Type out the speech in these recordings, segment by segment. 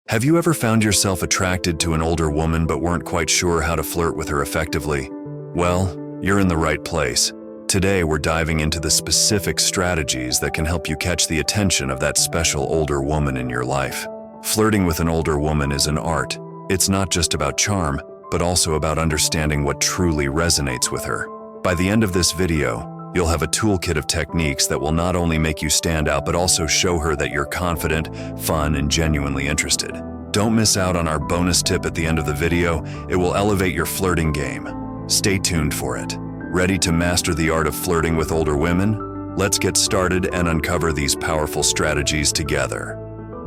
Have you ever found yourself attracted to an older woman but weren't quite sure how to flirt with her effectively? Well, you're in the right place. Today we're diving into the specific strategies that can help you catch the attention of that special older woman in your life. Flirting with an older woman is an art. It's not just about charm, but also about understanding what truly resonates with her. By the end of this video, you'll have a toolkit of techniques that will not only make you stand out but also show her that you're confident, fun, and genuinely interested. Don't miss out on our bonus tip at the end of the video. It will elevate your flirting game. Stay tuned for it. Ready to master the art of flirting with older women? Let's get started and uncover these powerful strategies together.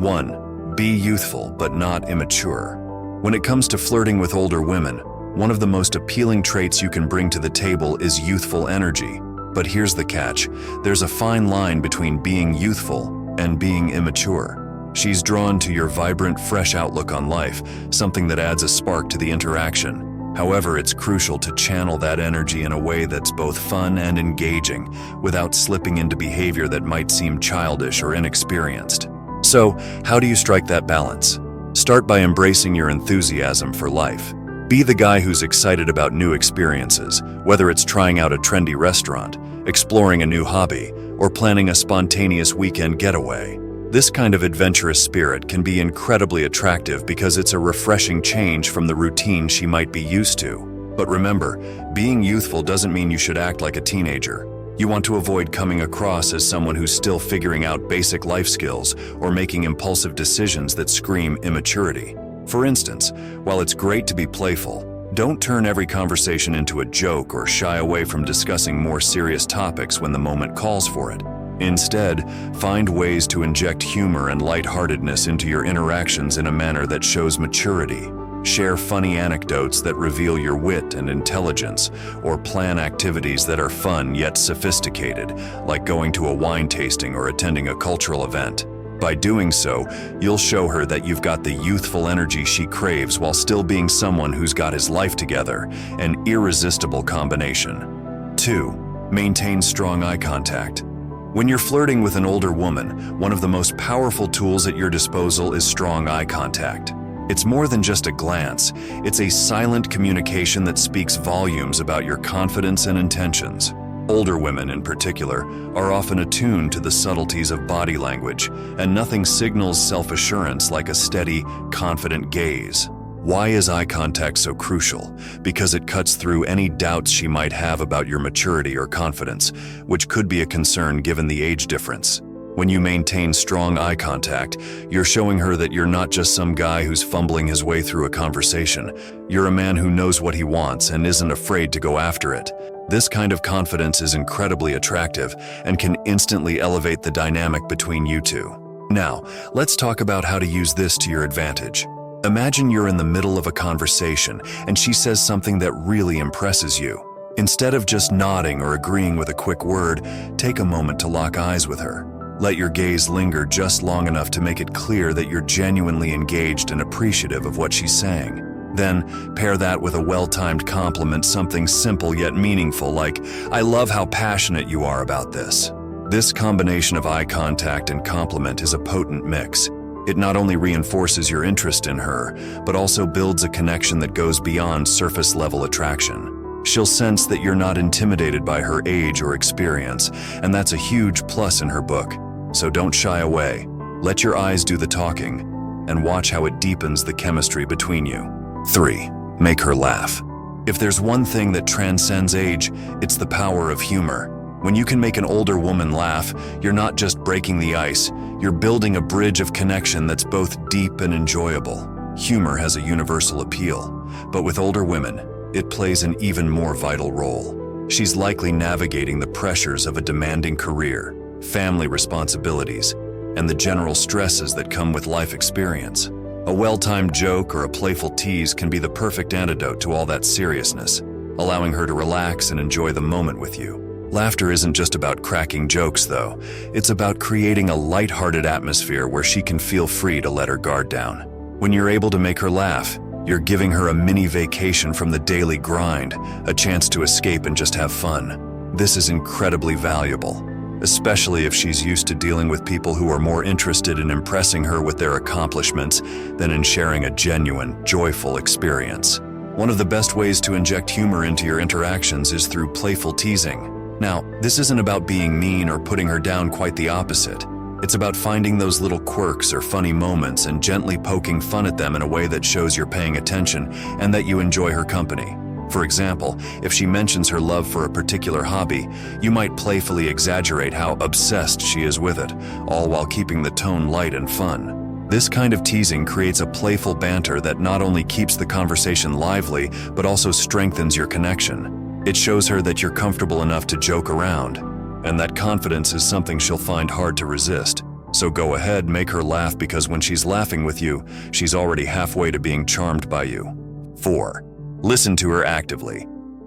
1. Be youthful but not immature. When it comes to flirting with older women, one of the most appealing traits you can bring to the table is youthful energy. But here's the catch. There's a fine line between being youthful and being immature. She's drawn to your vibrant, fresh outlook on life, something that adds a spark to the interaction. However, it's crucial to channel that energy in a way that's both fun and engaging, without slipping into behavior that might seem childish or inexperienced. So, how do you strike that balance? Start by embracing your enthusiasm for life. Be the guy who's excited about new experiences, whether it's trying out a trendy restaurant, exploring a new hobby, or planning a spontaneous weekend getaway. This kind of adventurous spirit can be incredibly attractive because it's a refreshing change from the routine she might be used to. But remember, being youthful doesn't mean you should act like a teenager. You want to avoid coming across as someone who's still figuring out basic life skills or making impulsive decisions that scream immaturity. For instance, while it's great to be playful, don't turn every conversation into a joke or shy away from discussing more serious topics when the moment calls for it. Instead, find ways to inject humor and lightheartedness into your interactions in a manner that shows maturity. Share funny anecdotes that reveal your wit and intelligence, or plan activities that are fun yet sophisticated, like going to a wine tasting or attending a cultural event. By doing so, you'll show her that you've got the youthful energy she craves while still being someone who's got his life together, an irresistible combination. 2. Maintain strong eye contact. When you're flirting with an older woman, one of the most powerful tools at your disposal is strong eye contact. It's more than just a glance, it's a silent communication that speaks volumes about your confidence and intentions. Older women, in particular, are often attuned to the subtleties of body language, and nothing signals self-assurance like a steady, confident gaze. Why is eye contact so crucial? Because it cuts through any doubts she might have about your maturity or confidence, which could be a concern given the age difference. When you maintain strong eye contact, you're showing her that you're not just some guy who's fumbling his way through a conversation. You're a man who knows what he wants and isn't afraid to go after it. This kind of confidence is incredibly attractive and can instantly elevate the dynamic between you two. Now, let's talk about how to use this to your advantage. Imagine you're in the middle of a conversation and she says something that really impresses you. Instead of just nodding or agreeing with a quick word, take a moment to lock eyes with her. Let your gaze linger just long enough to make it clear that you're genuinely engaged and appreciative of what she's saying. Then, pair that with a well-timed compliment, something simple yet meaningful like, "I love how passionate you are about this." This combination of eye contact and compliment is a potent mix. It not only reinforces your interest in her, but also builds a connection that goes beyond surface-level attraction. She'll sense that you're not intimidated by her age or experience, and that's a huge plus in her book. So don't shy away. Let your eyes do the talking, and watch how it deepens the chemistry between you. 3. Make her laugh. If there's one thing that transcends age, it's the power of humor. When you can make an older woman laugh, you're not just breaking the ice, you're building a bridge of connection that's both deep and enjoyable. Humor has a universal appeal, but with older women, it plays an even more vital role. She's likely navigating the pressures of a demanding career, family responsibilities, and the general stresses that come with life experience. A well-timed joke or a playful tease can be the perfect antidote to all that seriousness, allowing her to relax and enjoy the moment with you. Laughter isn't just about cracking jokes, though. It's about creating a lighthearted atmosphere where she can feel free to let her guard down. When you're able to make her laugh, you're giving her a mini vacation from the daily grind, a chance to escape and just have fun. This is incredibly valuable. especially if she's used to dealing with people who are more interested in impressing her with their accomplishments than in sharing a genuine, joyful experience. One of the best ways to inject humor into your interactions is through playful teasing. Now, this isn't about being mean or putting her down, quite the opposite. It's about finding those little quirks or funny moments and gently poking fun at them in a way that shows you're paying attention and that you enjoy her company. For example, if she mentions her love for a particular hobby, you might playfully exaggerate how obsessed she is with it, all while keeping the tone light and fun. This kind of teasing creates a playful banter that not only keeps the conversation lively, but also strengthens your connection. It shows her that you're comfortable enough to joke around, and that confidence is something she'll find hard to resist. So go ahead, make her laugh, because when she's laughing with you, she's already halfway to being charmed by you. 4. Listen to her actively.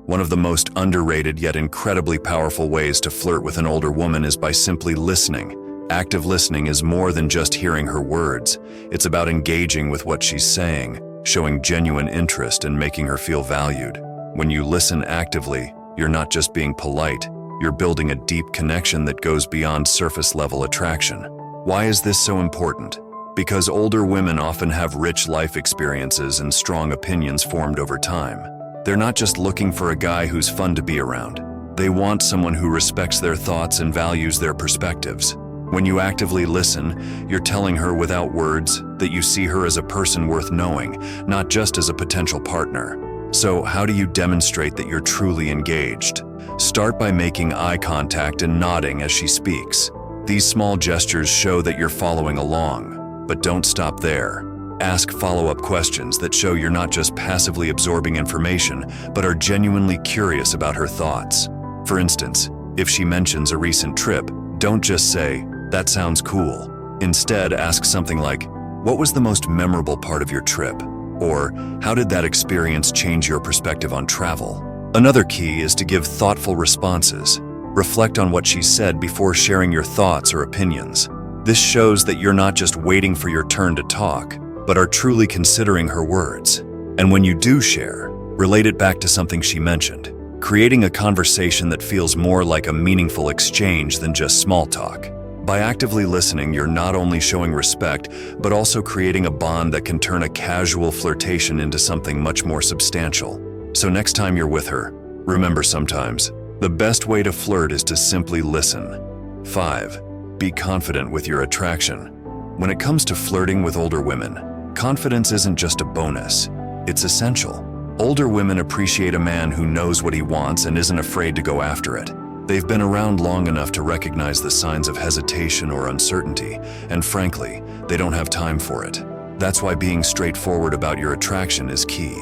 One of the most underrated yet incredibly powerful ways to flirt with an older woman is by simply listening. Active listening is more than just hearing her words. It's about engaging with what she's saying, showing genuine interest and making her feel valued. When you listen actively, you're not just being polite, you're building a deep connection that goes beyond surface-level attraction. Why is this so important? Because older women often have rich life experiences and strong opinions formed over time. They're not just looking for a guy who's fun to be around. They want someone who respects their thoughts and values their perspectives. When you actively listen, you're telling her without words that you see her as a person worth knowing, not just as a potential partner. So, how do you demonstrate that you're truly engaged? Start by making eye contact and nodding as she speaks. These small gestures show that you're following along, but don't stop there. Ask follow-up questions that show you're not just passively absorbing information, but are genuinely curious about her thoughts. For instance, if she mentions a recent trip, don't just say, "That sounds cool." Instead, ask something like, "What was the most memorable part of your trip?" Or, "How did that experience change your perspective on travel?" Another key is to give thoughtful responses. Reflect on what she said before sharing your thoughts or opinions. This shows that you're not just waiting for your turn to talk, but are truly considering her words. And when you do share, relate it back to something she mentioned, creating a conversation that feels more like a meaningful exchange than just small talk. By actively listening, you're not only showing respect, but also creating a bond that can turn a casual flirtation into something much more substantial. So next time you're with her, remember, sometimes the best way to flirt is to simply listen. 5. Be confident with your attraction. When it comes to flirting with older women, confidence isn't just a bonus, it's essential. Older women appreciate a man who knows what he wants and isn't afraid to go after it. They've been around long enough to recognize the signs of hesitation or uncertainty, and frankly, they don't have time for it. That's why being straightforward about your attraction is key.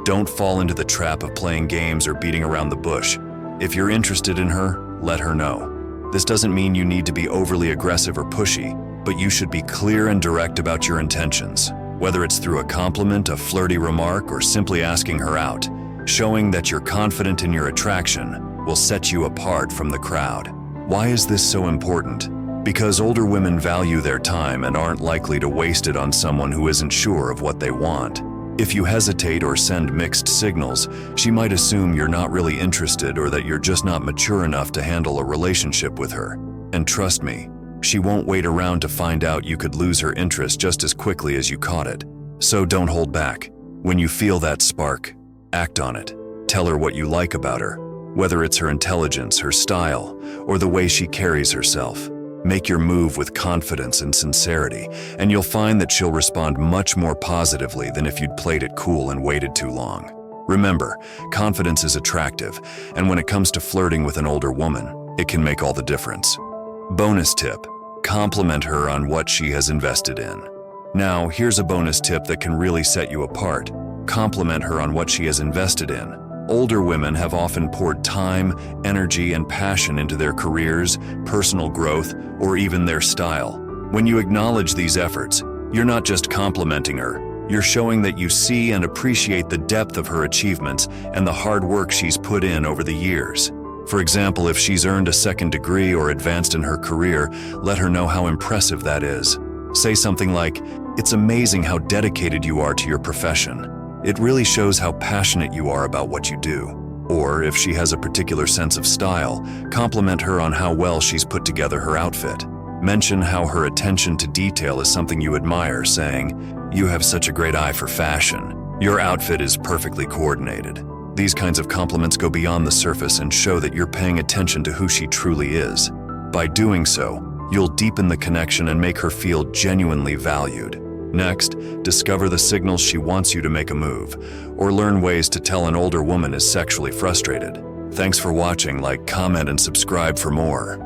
Don't fall into the trap of playing games or beating around the bush. If you're interested in her, let her know. This doesn't mean you need to be overly aggressive or pushy, but you should be clear and direct about your intentions. Whether it's through a compliment, a flirty remark, or simply asking her out, showing that you're confident in your attraction will set you apart from the crowd. Why is this so important? Because older women value their time and aren't likely to waste it on someone who isn't sure of what they want. If you hesitate or send mixed signals, she might assume you're not really interested or that you're just not mature enough to handle a relationship with her. And trust me, she won't wait around to find out you could lose her interest just as quickly as you caught it. So don't hold back. When you feel that spark, act on it. Tell her what you like about her, whether it's her intelligence, her style, or the way she carries herself. Make your move with confidence and sincerity, and you'll find that she'll respond much more positively than if you'd played it cool and waited too long. Remember, confidence is attractive, and when it comes to flirting with an older woman, it can make all the difference. Bonus tip: compliment her on what she has invested in. Now, here's a bonus tip that can really set you apart. Compliment her on what she has invested in. Older women have often poured time, energy, and passion into their careers, personal growth, or even their style. When you acknowledge these efforts, you're not just complimenting her, you're showing that you see and appreciate the depth of her achievements and the hard work she's put in over the years. For example, if she's earned a second degree or advanced in her career, let her know how impressive that is. Say something like, "It's amazing how dedicated you are to your profession. It really shows how passionate you are about what you do." Or if she has a particular sense of style, compliment her on how well she's put together her outfit. Mention how her attention to detail is something you admire, saying, "You have such a great eye for fashion. Your outfit is perfectly coordinated." These kinds of compliments go beyond the surface and show that you're paying attention to who she truly is. By doing so, you'll deepen the connection and make her feel genuinely valued. Next, discover the signals she wants you to make a move, or learn ways to tell an older woman is sexually frustrated. Thanks for watching. Like, comment, and subscribe for more.